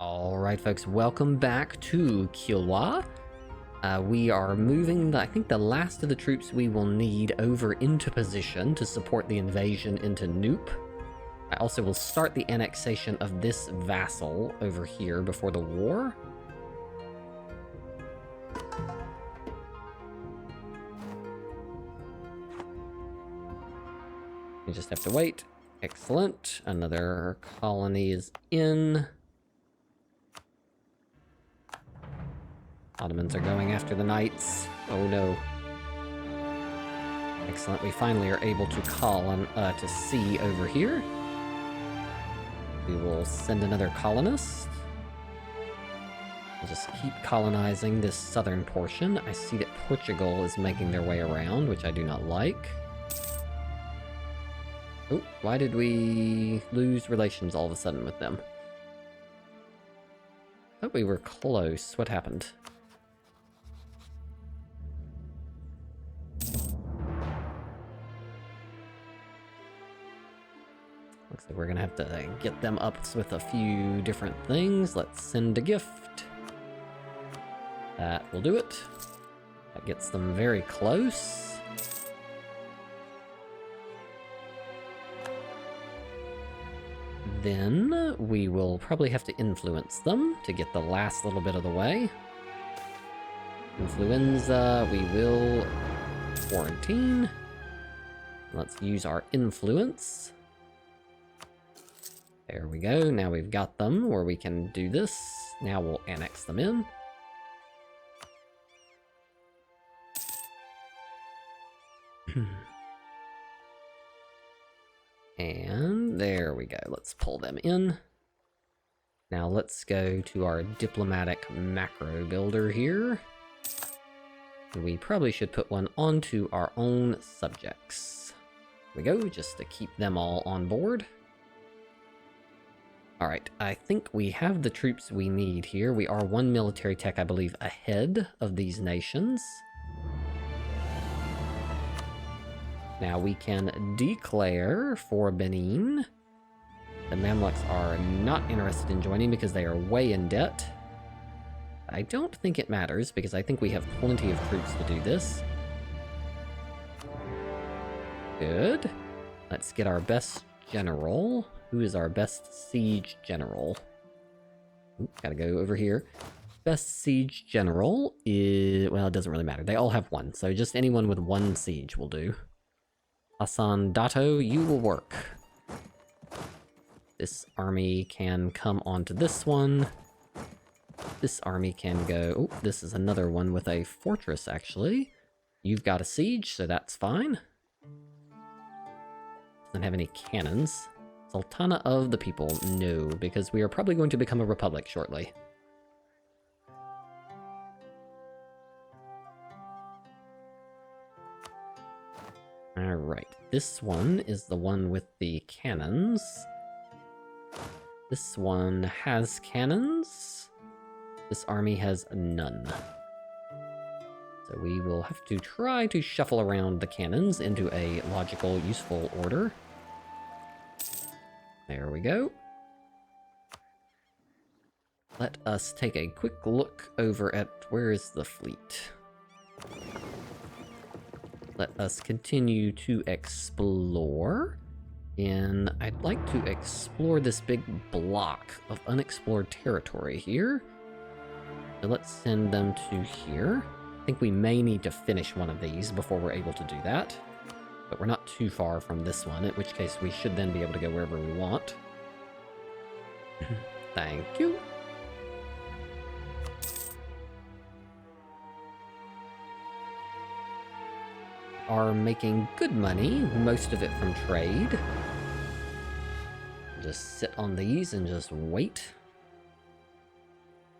Alright folks, welcome back to Kilwa. We are moving, I think, the last of the troops we will need over into position to support the invasion into Noop. I also will start the annexation of this vassal over here before the war. You just have to wait. Excellent. Another colony is in. Ottomans are going after the knights. Oh no. Excellent. We finally are able to to sea over here. We will send another colonist. We'll just keep colonizing this southern portion. I see that Portugal is making their way around, which I do not like. Oh, why did we lose relations all of a sudden with them? I thought we were close. What happened? Looks like we're gonna have to get them up with a few different things. Let's send a gift. That will do it. That gets them very close. Then we will probably have to influence them to get the last little bit of the way. Influenza, we will quarantine. Let's use our influence. There we go. Now we've got them where we can do this. Now we'll annex them in. And there we go. Let's pull them in. Now let's go to our diplomatic macro builder here. We probably should put one onto our own subjects. There we go, just to keep them all on board. Alright, I think we have the troops we need here. We are one military tech, I believe, ahead of these nations. Now we can declare for Benin. The Mamluks are not interested in joining because they are way in debt. I don't think it matters because I think we have plenty of troops to do this. Good. Let's get our best general. Who is our best siege general? Ooh, gotta go over here. Best siege general is... well, it doesn't really matter. They all have one, so just anyone with one siege will do. Hassan Dato, you will work. This army can come onto this one. This army can go... oh, this is another one with a fortress, actually. You've got a siege, so that's fine. Doesn't have any cannons. Sultana of the People, no, because we are probably going to become a republic shortly. Alright, this one is the one with the cannons. This one has cannons. This army has none. So we will have to try to shuffle around the cannons into a logical, useful order. There we go. Let us take a quick look over at where is the fleet. Let us continue to explore. And I'd like to explore this big block of unexplored territory here. So let's send them to here. I think we may need to finish one of these before we're able to do that. But we're not too far from this one, in which case we should then be able to go wherever we want. Thank you. Are making good money, most of it from trade. Just sit on these and just wait.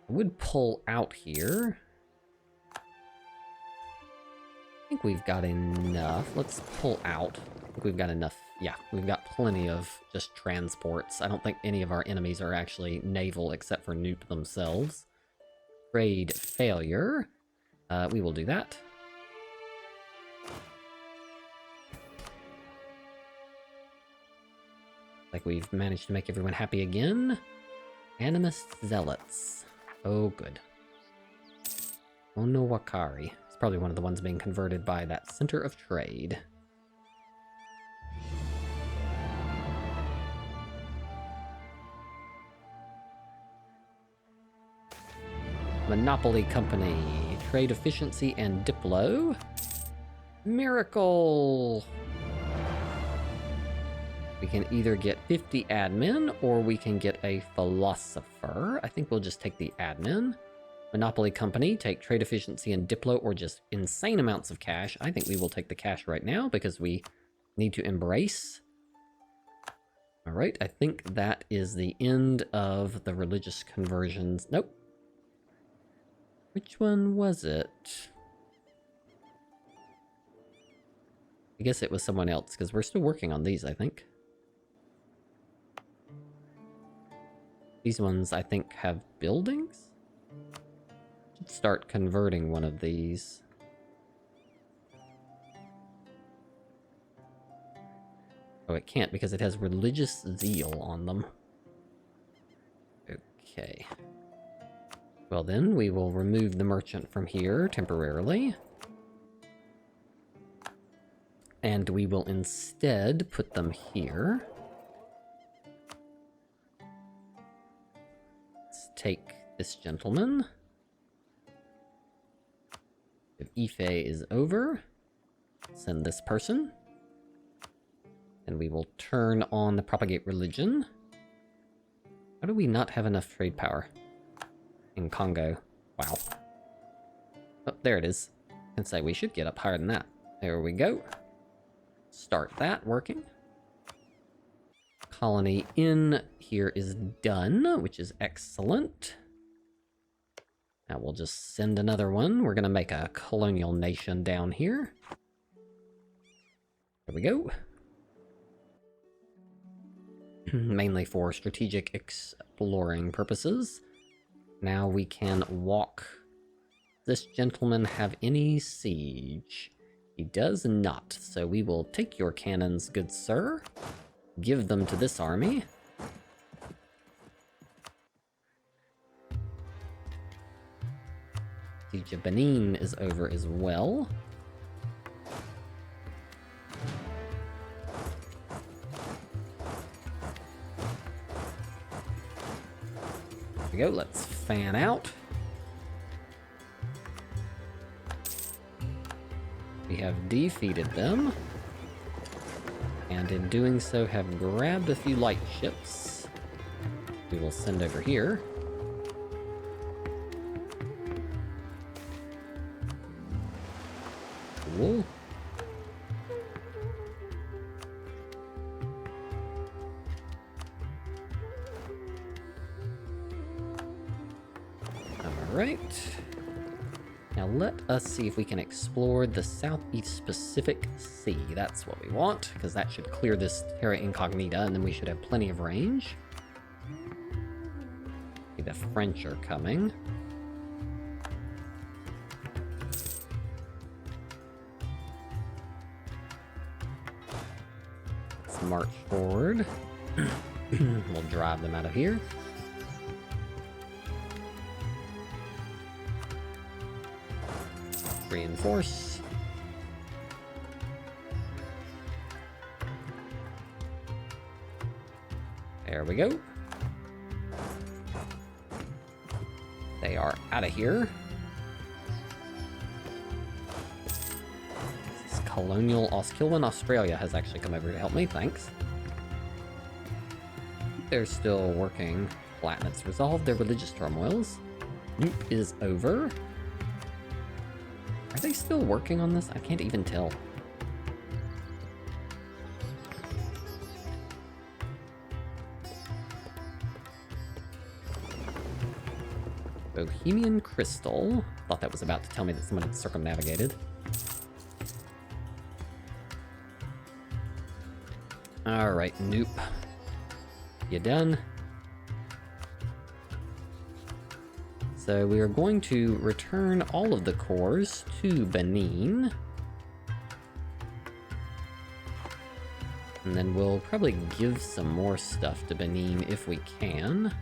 I would pull out here. I think we've got enough. Let's pull out. I think we've got enough. Yeah, we've got plenty of just transports. I don't think any of our enemies are actually naval except for Noop themselves. Trade failure. We will do that. Like we've managed to make everyone happy again. Animist zealots. Oh, good. Onowakari. It's probably one of the ones being converted by that center of trade. Monopoly Company. Trade efficiency and Diplo. Miracle! We can either get 50 admin, or we can get a philosopher. I think we'll just take the admin. Monopoly Company, take trade efficiency and Diplo, or just insane amounts of cash. I think we will take the cash right now, because we need to embrace. Alright, I think that is the end of the religious conversions. Nope. Which one was it? I guess it was someone else, because we're still working on these, I think. These ones, I think, have buildings? Should start converting one of these. Oh, it can't because it has religious zeal on them. Okay. Well then, we will remove the merchant from here temporarily. And we will instead put them here. Let's take this gentleman. If Ife is over, send this person. And we will turn on the propagate religion. How do we not have enough trade power in Congo? Wow. Oh, there it is. I can say we should get up higher than that. There we go. Start that working. Colony in here is done, which is excellent. Now we'll just send another one. We're going to make a colonial nation down here. There we go. Mainly for strategic exploring purposes. Now we can walk. Does this gentleman have any siege? He does not, so we will take your cannons, good sir. Give them to this army. Siege of Benin is over as well. There we go, let's fan out. We have defeated them, and in doing so have grabbed a few light ships. We will send over here. Cool. Alright. Now let us see if we can explore the Southeast Pacific Sea. That's what we want, because that should clear this terra incognita, and then we should have plenty of range. The French are coming. Let's march forward. We'll drive them out of here. Reinforce. There we go. They are out of here. This is colonial Kilwa, Australia has actually come over to help me, thanks. They're still working. Flatnets resolved their religious turmoils. Noop is over. Are they still working on this? I can't even tell. Bohemian Crystal. Thought that was about to tell me that someone had circumnavigated. Alright, nope. You done? So we are going to return all of the cores to Benin. And then we'll probably give some more stuff to Benin if we can.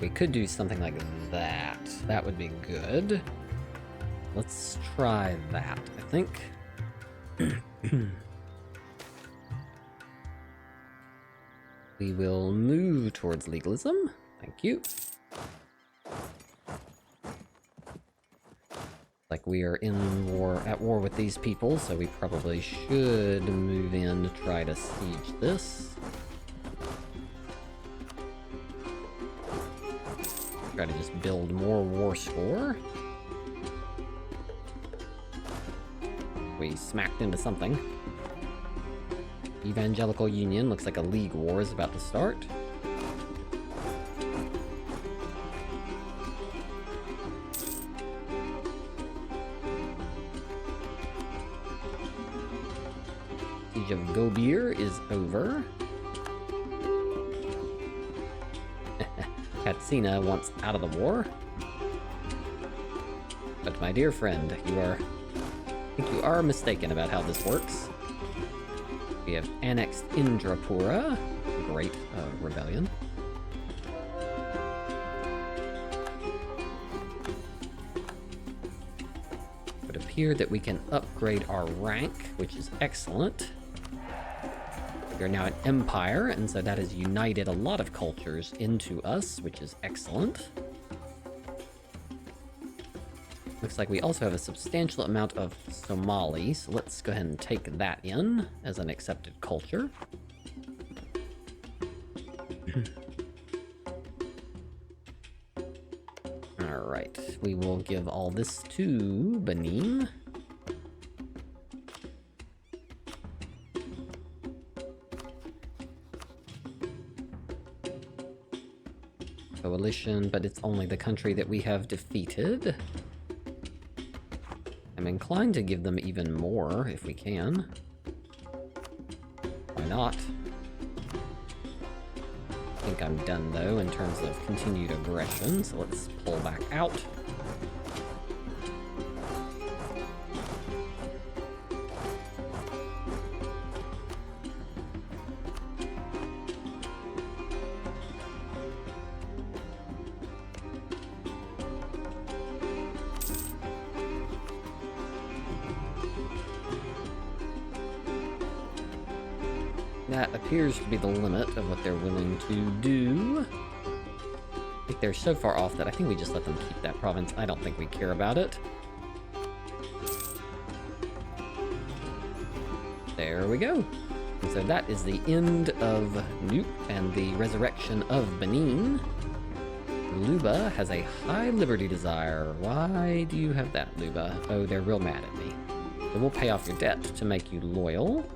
We could do something like that. That would be good. Let's try that, I think. We will move towards legalism. Thank you. Like we are at war with these people, so we probably should move in to try to siege this. Try to just build more war score. We smacked into something. Evangelical Union, looks like a league war is about to start. Siege of Gobir is over. Katsina wants out of the war. But my dear friend, I think you are mistaken about how this works. We have annexed Indrapura. Great rebellion. It would appear that we can upgrade our rank, which is excellent. We are now an empire, and so that has united a lot of cultures into us, which is excellent. Looks like we also have a substantial amount of Somali, so let's go ahead and take that in as an accepted culture. Alright, we will give all this to Benin. Coalition, but it's only the country that we have defeated. I'm inclined to give them even more, if we can. Why not? I think I'm done, though, in terms of continued aggression, so let's pull back out. That appears to be the limit of what they're willing to do. I think they're so far off that I think we just let them keep that province. I don't think we care about it. There we go. And so that is the end of Nuke and the resurrection of Benin. Luba has a high liberty desire. Why do you have that, Luba? Oh, they're real mad at me. So we'll pay off your debt to make you loyal.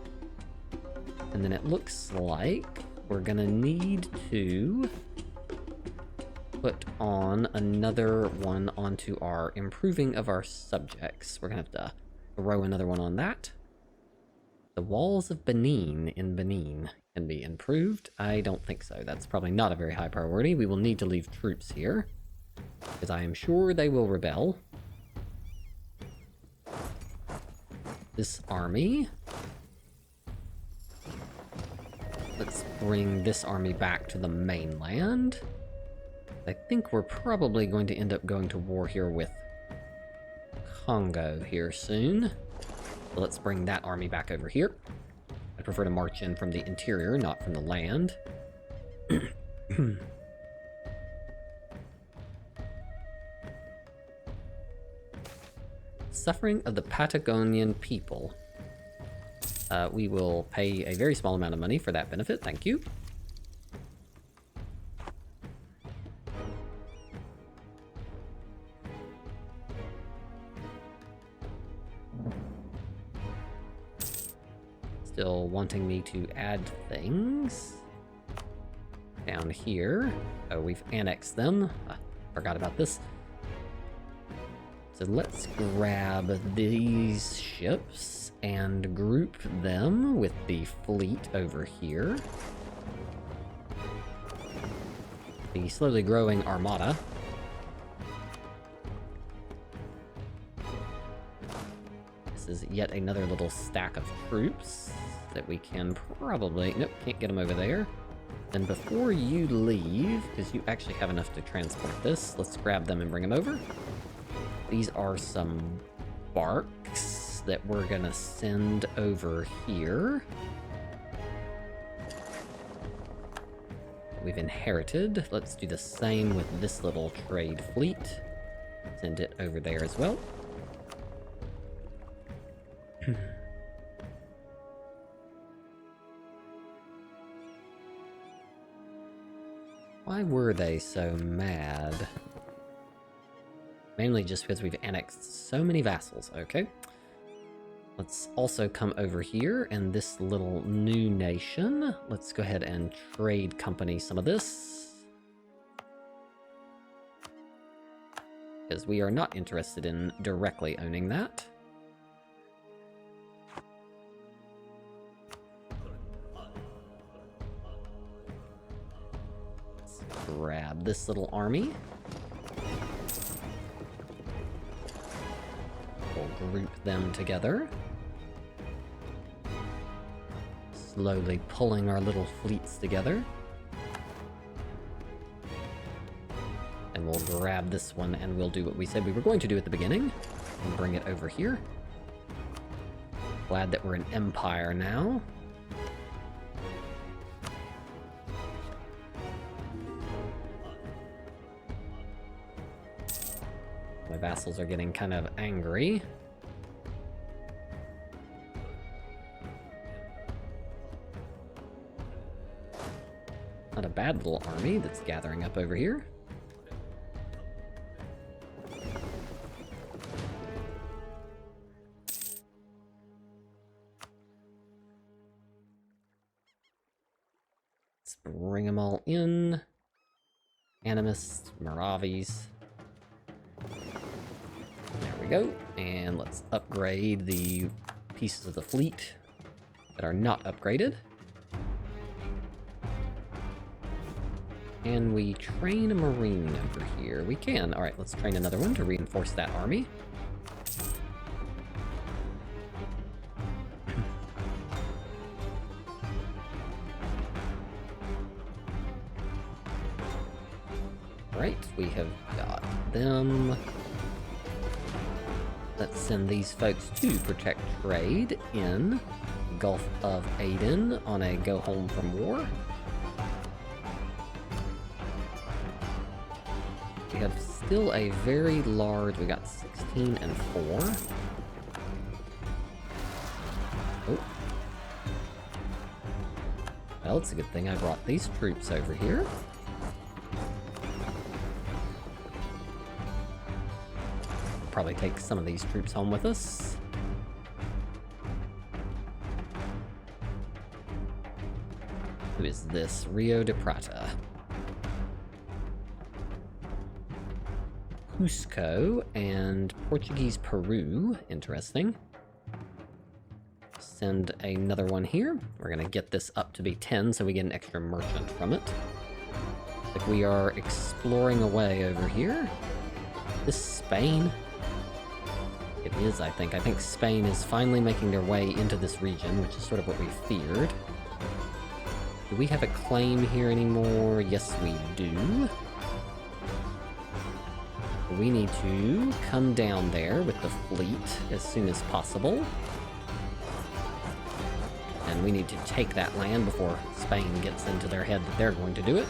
And then it looks like we're gonna need to put on another one onto our improving of our subjects. We're gonna have to throw another one on that. The walls of Benin in Benin can be improved. I don't think so. That's probably not a very high priority. We will need to leave troops here, because I am sure they will rebel. This army. Let's bring this army back to the mainland. I think we're probably going to end up going to war here with Congo here soon. So let's bring that army back over here. I prefer to march in from the interior, not from the land. Suffering of the Patagonian people. We will pay a very small amount of money for that benefit, thank you. Still wanting me to add things down here. Oh, we've annexed them. Forgot about this. So let's grab these ships and group them with the fleet over here. The slowly growing armada. This is yet another little stack of troops that we can probably... Nope, can't get them over there. And before you leave, because you actually have enough to transport this, let's grab them and bring them over. These are some barks that we're gonna send over here. We've inherited. Let's do the same with this little trade fleet. Send it over there as well. Why were they so mad? Mainly just because we've annexed so many vassals, okay. Let's also come over here, and this little new nation, let's go ahead and trade company some of this. Because we are not interested in directly owning that. Let's grab this little army. We'll group them together. Slowly pulling our little fleets together. And we'll grab this one and we'll do what we said we were going to do at the beginning. And bring it over here. Glad that we're an empire now. My vassals are getting kind of angry. Not a bad little army that's gathering up over here. Let's bring them all in. Animists, Moravis. There we go. And let's upgrade the pieces of the fleet that are not upgraded. Can we train a marine over here? We can. All right, let's train another one to reinforce that army. All right, we have got them. Let's send these folks to protect trade in Gulf of Aden on a go home from war. We have still a very large, we got 16 and 4. Oh. Well, it's a good thing I brought these troops over here. Probably take some of these troops home with us. Who is this? Rio de Prata. Cusco and Portuguese Peru. Interesting. Send another one here. We're gonna get this up to be 10 so we get an extra merchant from it. Like we are exploring away over here. This is Spain. It is, I think. I think Spain is finally making their way into this region, which is sort of what we feared. Do we have a claim here anymore? Yes, we do. We need to come down there with the fleet as soon as possible. And we need to take that land before Spain gets into their head that they're going to do it.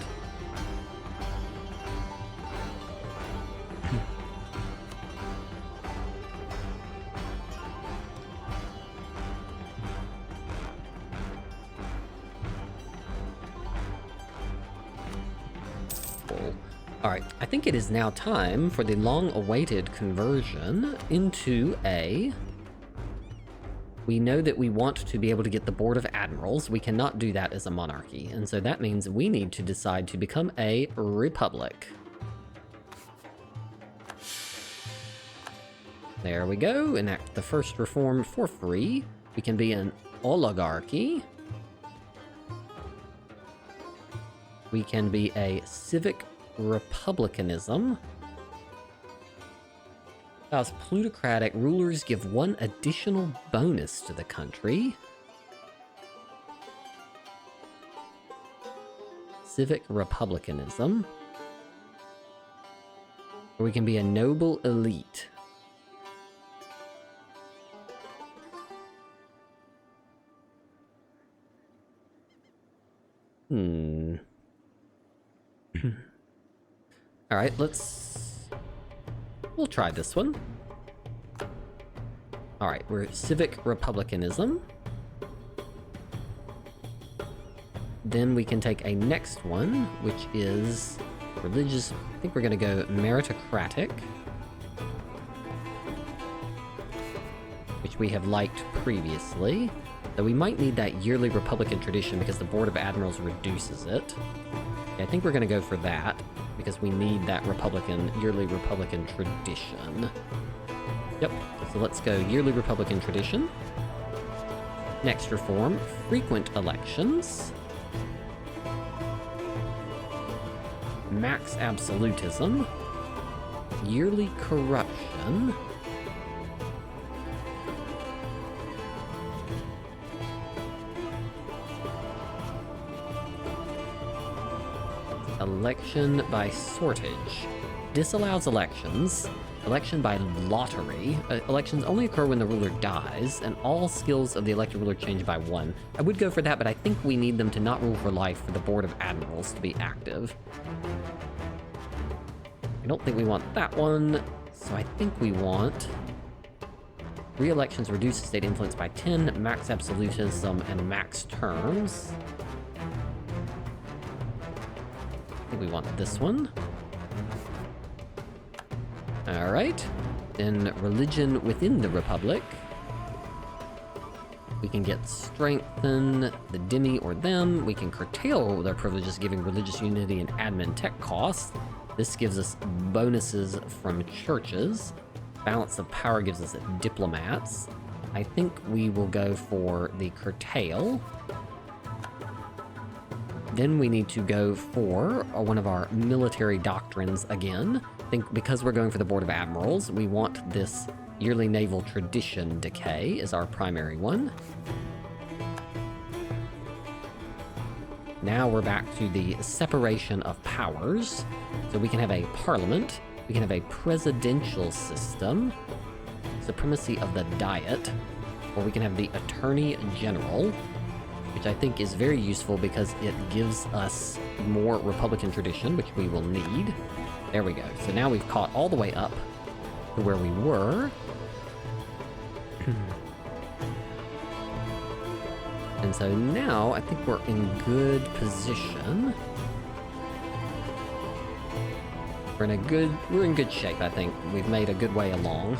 Alright, I think it is now time for the long-awaited conversion into a... We know that we want to be able to get the Board of Admirals. We cannot do that as a monarchy, and so that means we need to decide to become a republic. There we go, enact the first reform for free. We can be an oligarchy. We can be a civic republicanism. As plutocratic rulers give one additional bonus to the country. civic republicanism. Or we can be a noble elite. Alright, we'll try this one. Alright, we're civic republicanism. Then we can take a next one, which is religious. I think we're going to go meritocratic, which we have liked previously. Though we might need that yearly Republican tradition because the Board of Admirals reduces it. Yeah, I think we're going to go for that because we need that yearly Republican tradition. Yep, so let's go yearly Republican tradition. Next reform, frequent elections. Max absolutism. Yearly corruption. Election by sortage. Disallows elections. Election by lottery. Elections only occur when the ruler dies, and all skills of the elected ruler change by 1. I would go for that, but I think we need them to not rule for life for the Board of Admirals to be active. I don't think we want that one, so I think we want re-elections reduce state influence by 10, max absolutism, and max terms. I think we want this one. Alright. Then religion within the Republic. We can get strengthen the demi or them. We can curtail their privileges, giving religious unity and admin tech costs. This gives us bonuses from churches. Balance of power gives us diplomats. I think we will go for the curtail. Then we need to go for one of our military doctrines again. I think because we're going for the Board of Admirals, we want this yearly naval tradition decay as our primary one. Now we're back to the separation of powers. So we can have a parliament, we can have a presidential system, supremacy of the diet, or we can have the attorney general, which I think is very useful because it gives us more Republican tradition, which we will need. There we go. So now we've caught all the way up to where we were. And so now I think we're in good position. We're in good shape, I think. We've made a good way along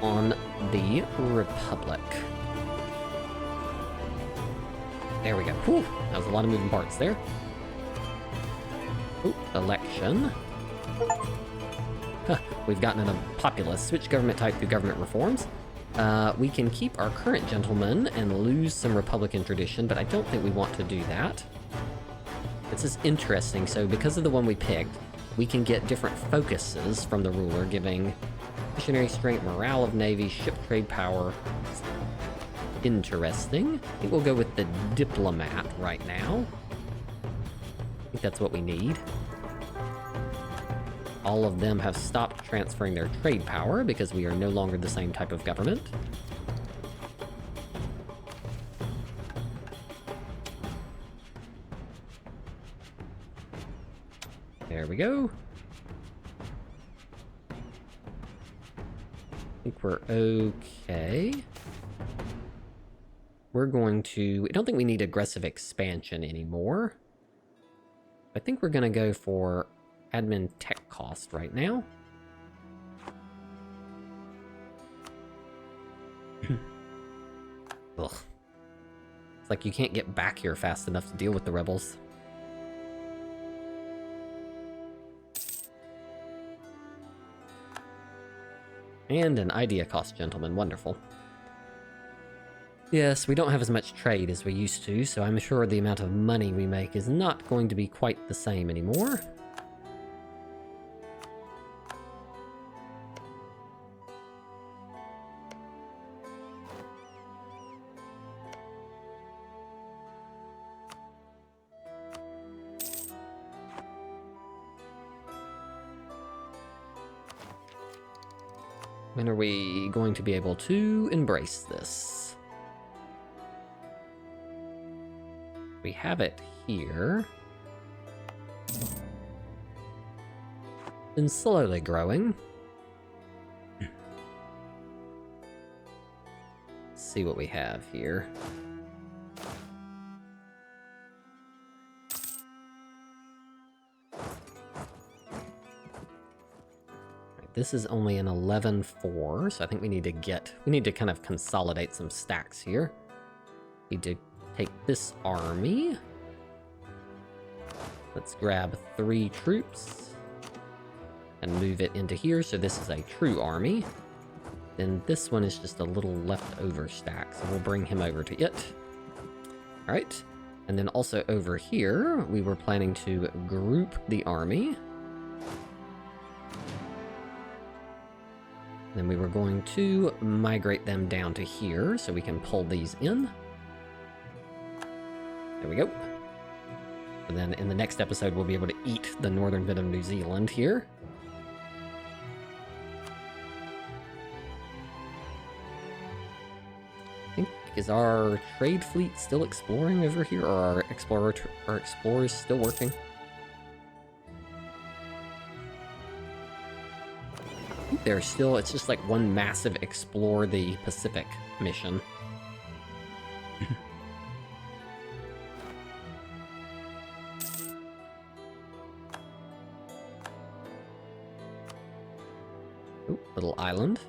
on the Republic. There we go. Whew, that was a lot of moving parts there. Ooh, election. Huh, we've gotten a populace. Switch government type through government reforms. We can keep our current gentleman and lose some Republican tradition, but I don't think we want to do that. This is interesting. So because of the one we picked, we can get different focuses from the ruler, giving missionary strength, morale of navy, ship trade power. Interesting. I think we'll go with the diplomat right now. I think that's what we need. All of them have stopped transferring their trade power because we are no longer the same type of government. There we go. I think we're okay. We're going to... I don't think we need aggressive expansion anymore. I think we're going to go for admin tech cost right now. Ugh. It's like you can't get back here fast enough to deal with the rebels. And an idea cost gentleman. Wonderful. Yes, we don't have as much trade as we used to, so I'm sure the amount of money we make is not going to be quite the same anymore. When are we going to be able to embrace this? We have it here. Been slowly growing. Let's see what we have here. This is only an 11-4, so I think we need to kind of consolidate some stacks here. Need to take this army. Let's grab 3 troops and move it into here, so this is a true army. Then this one is just a little leftover stack, so we'll bring him over to it. All right, and then also over here, we were planning to group the army. Then we were going to migrate them down to here so we can pull these in. There we go. And then in the next episode, we'll be able to eat the northern bit of New Zealand here. I think, is our trade fleet still exploring over here, or are our explorers still working? They're still, it's just like one massive explore the Pacific mission. Ooh, little island.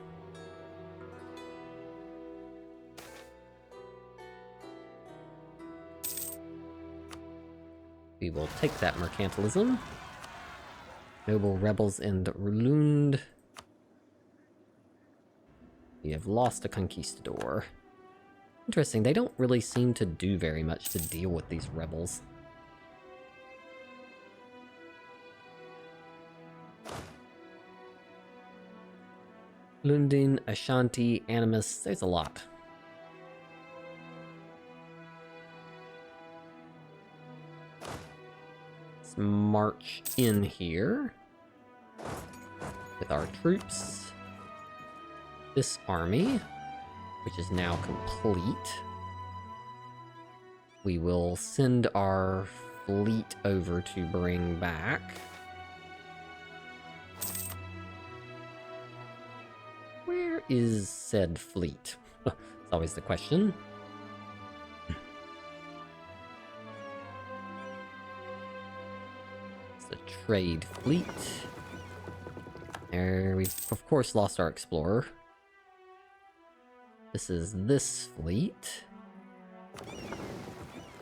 We will take that mercantilism. Noble rebels in Rulund. We have lost a conquistador. Interesting, they don't really seem to do very much to deal with these rebels. Lundin, Ashanti, Animus, there's a lot. Let's march in here with our troops. This army, which is now complete. We will send our fleet over to bring back. Where is said fleet? It's always the question. It's the trade fleet. There, we've of course lost our explorer. This is this fleet.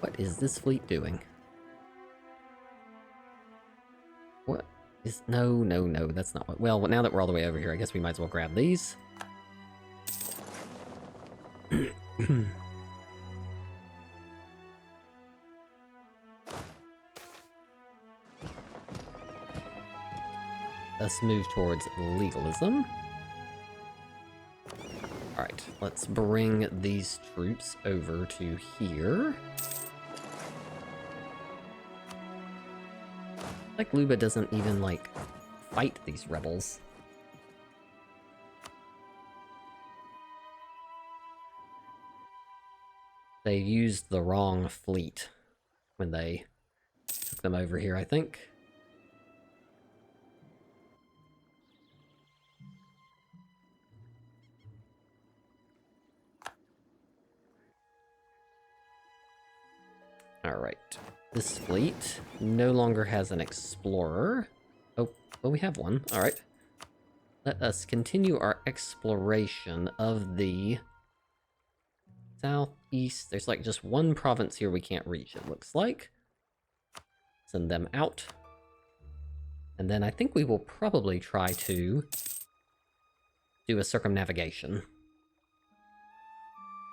What is this fleet doing? What is... No, that's not what... Well, now that we're all the way over here, I guess we might as well grab these. Let's move towards legalism. Alright, let's bring these troops over to here. Like Luba doesn't even, like, fight these rebels. They used the wrong fleet when they took them over here, I think. Alright, this fleet no longer has an explorer. Oh, well, we have one. Alright. Let us continue our exploration of the southeast. There's like just one province here we can't reach, it looks like. Send them out. And then I think we will probably try to do a circumnavigation.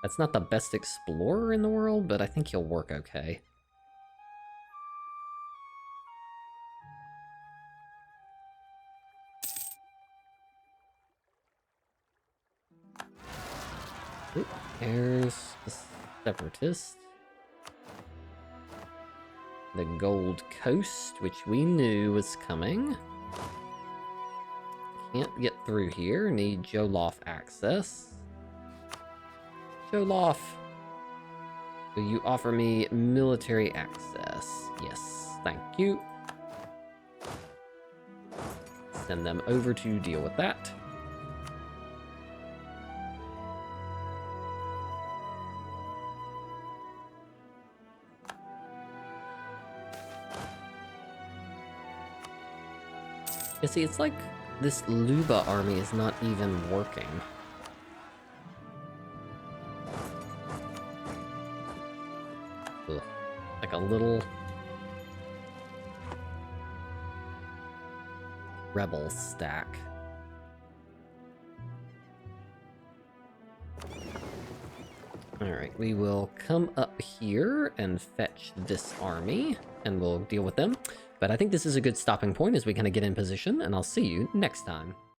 That's not the best explorer in the world, but I think he'll work okay. Oop, there's the separatist. The Gold Coast, which we knew was coming. Can't get through here. Need Joloff access. Joloff, will you offer me military access? Yes, thank you. Send them over to deal with that. You see, it's like this Luba army is not even working. Ugh. Like a little rebel stack. Alright, we will come up here and fetch this army, and we'll deal with them. But I think this is a good stopping point as we kind of get in position, and I'll see you next time.